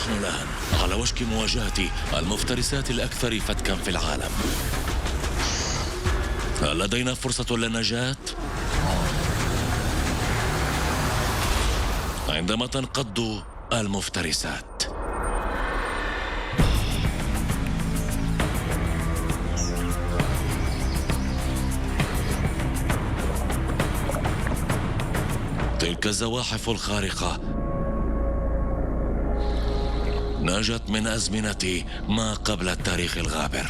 نحن الآن على وشك مواجهة المفترسات الأكثر فتكا في العالم. هل لدينا فرصة للنجاة؟ عندما تنقض المفترسات. تلك الزواحف الخارقة نجت من أزمنة ما قبل التاريخ الغابر.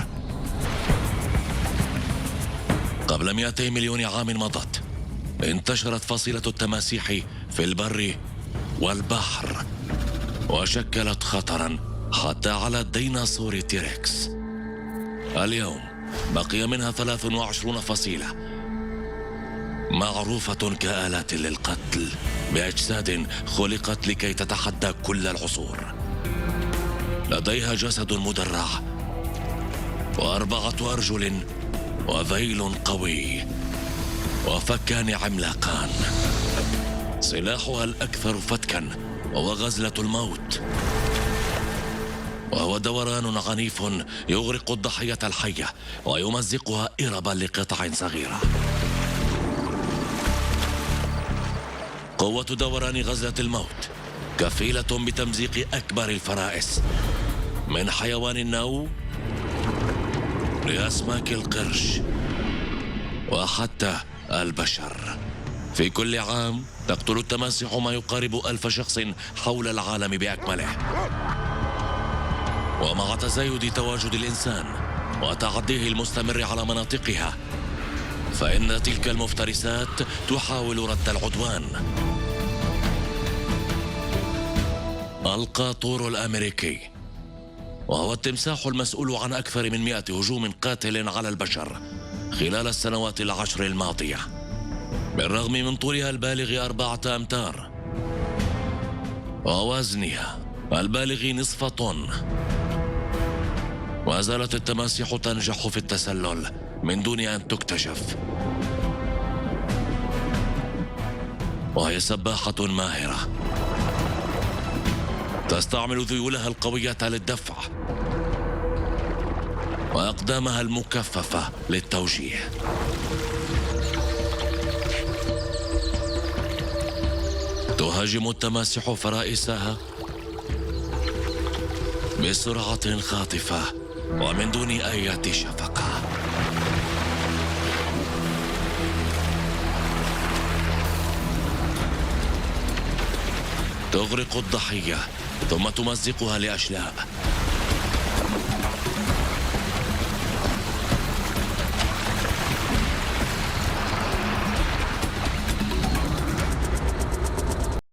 قبل 200 مليون عام مضت انتشرت فصيلة التماسيح في البر والبحر، وشكلت خطرا حتى على الديناصور تيركس. اليوم بقي منها 23 فصيلة معروفة كآلات للقتل، بأجساد خلقت لكي تتحدى كل العصور. لديها جسد مدرع و4 أرجل وذيل قوي وفكان عملاقان. سلاحها الأكثر فتكا هو غزلة الموت، وهو دوران عنيف يغرق الضحية الحية ويمزقها إربا لقطع صغيرة. قوة دوران غزلة الموت كفيلة بتمزيق أكبر الفرائس، من حيوان النو لأسماك القرش وحتى البشر. في كل عام تقتل التماسيح ما يقارب 1000 شخص حول العالم بأكمله. ومع تزايد تواجد الإنسان وتعديه المستمر على مناطقها، فإن تلك المفترسات تحاول رد العدوان. القاطور الأمريكي، وهو التمساح المسؤول عن أكثر من 100 هجوم قاتل على البشر خلال السنوات العشر الماضية. بالرغم من طولها البالغ 4 أمتار ووزنها البالغ نصف طن، ما زالت التماسيح تنجح في التسلل من دون أن تكتشف، وهي سباحة ماهرة تستعمل ذيولها القوية للدفع وأقدامها المكثفة للتوجيه. تهاجم التماسيح فرائسها بسرعة خاطفة ومن دون أي شفقة. تغرق الضحية ثم تمزقها لأشلاء